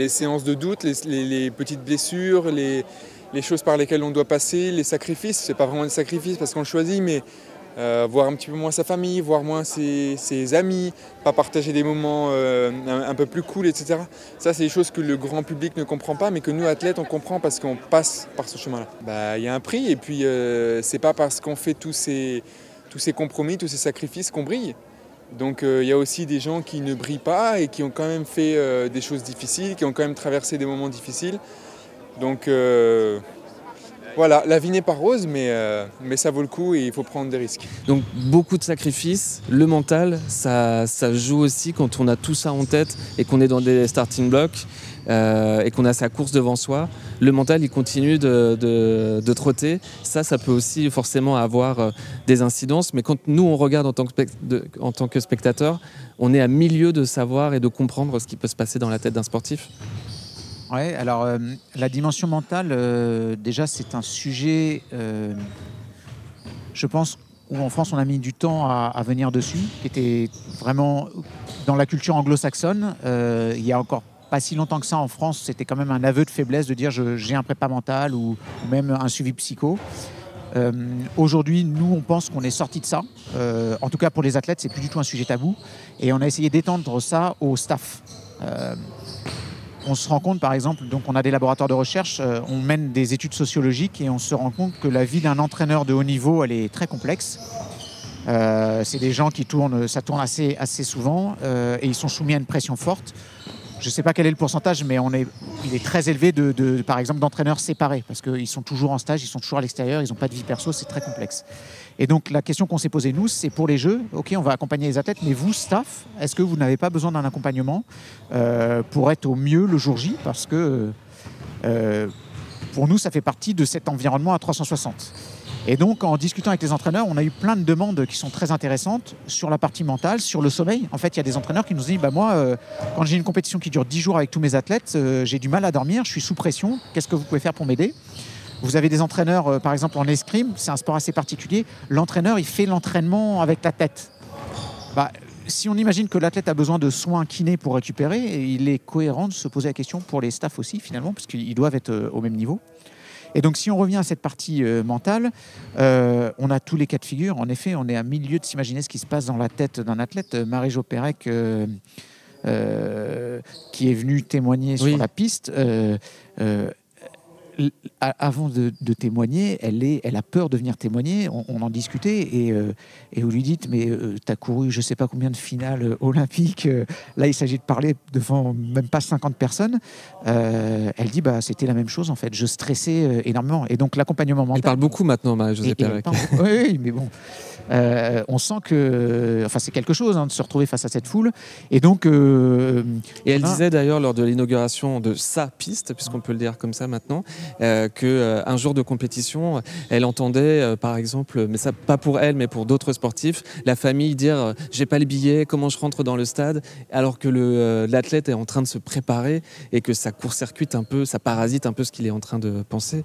Les séances de doute, les petites blessures, les choses par lesquelles on doit passer, les sacrifices, c'est pas vraiment des sacrifices parce qu'on le choisit, mais voir un petit peu moins sa famille, voir moins ses amis, pas partager des moments un peu plus cool, etc. Ça, c'est des choses que le grand public ne comprend pas, mais que nous, athlètes, on comprend parce qu'on passe par ce chemin-là. Il y a un prix, et puis c'est pas parce qu'on fait tous ces compromis, tous ces sacrifices qu'on brille. Donc il y a aussi des gens qui ne brillent pas et qui ont quand même fait des choses difficiles, qui ont quand même traversé des moments difficiles. Donc voilà, la vie n'est pas rose, mais ça vaut le coup et il faut prendre des risques. Donc beaucoup de sacrifices, le mental, ça joue aussi quand on a tout ça en tête et qu'on est dans des starting blocks et qu'on a sa course devant soi. Le mental, il continue de trotter. Ça peut aussi forcément avoir des incidences. Mais quand nous, on regarde en tant que spectateur, on est à milieu de savoir et de comprendre ce qui peut se passer dans la tête d'un sportif. Ouais, alors la dimension mentale, déjà c'est un sujet, je pense, où en France on a mis du temps à venir dessus, qui était vraiment dans la culture anglo-saxonne. Il y a encore pas si longtemps que ça en France, c'était quand même un aveu de faiblesse de dire j'ai un prépa mental ou même un suivi psycho. Aujourd'hui, nous, on pense qu'on est sorti de ça. En tout cas, pour les athlètes, c'est plus du tout un sujet tabou. Et on a essayé d'étendre ça au staff. On se rend compte, par exemple, donc on a des laboratoires de recherche, on mène des études sociologiques et on se rend compte que la vie d'un entraîneur de haut niveau, elle est très complexe. C'est des gens qui tournent, ça tourne assez souvent et ils sont soumis à une pression forte. Je ne sais pas quel est le pourcentage, mais il est très élevé par exemple, d'entraîneurs séparés parce qu'ils sont toujours en stage, ils sont toujours à l'extérieur, ils n'ont pas de vie perso, c'est très complexe. Et donc la question qu'on s'est posée, nous, c'est pour les Jeux, ok, on va accompagner les athlètes, mais vous, staff, est-ce que vous n'avez pas besoin d'un accompagnement pour être au mieux le jour J? Parce que pour nous, ça fait partie de cet environnement à 360. Et donc, en discutant avec les entraîneurs, on a eu plein de demandes qui sont très intéressantes sur la partie mentale, sur le sommeil. En fait, il y a des entraîneurs qui nous disent moi, quand j'ai une compétition qui dure 10 jours avec tous mes athlètes, j'ai du mal à dormir, je suis sous pression. Qu'est-ce que vous pouvez faire pour m'aider? Vous avez des entraîneurs, par exemple en escrime, c'est un sport assez particulier. L'entraîneur, il fait l'entraînement avec la tête. Si on imagine que l'athlète a besoin de soins kinés pour récupérer, il est cohérent de se poser la question pour les staffs aussi, finalement, parce qu'ils doivent être au même niveau. Et donc, si on revient à cette partie mentale, on a tous les cas de figure. En effet, on est à milieu de s'imaginer ce qui se passe dans la tête d'un athlète. Marie-Jo Pérec, qui est venue témoigner sur la piste, avant de témoigner, elle a peur de venir témoigner. On en discutait et vous lui dites mais tu as couru je ne sais pas combien de finales olympiques. Là, il s'agit de parler devant même pas 50 personnes. Elle dit c'était la même chose en fait. Je stressais énormément. Et donc l'accompagnement mental... Elle parle beaucoup maintenant, Marie-Josée Pérec. Oui, mais bon... on sent que c'est quelque chose de se retrouver face à cette foule. Et donc... et elle disait d'ailleurs lors de l'inauguration de sa piste, puisqu'on peut le dire comme ça maintenant, qu'un jour de compétition, elle entendait par exemple, mais ça pas pour elle mais pour d'autres sportifs, la famille dire j'ai pas les billets, comment je rentre dans le stade, alors que l'athlète est en train de se préparer et que ça court-circuite un peu, ça parasite un peu ce qu'il est en train de penser.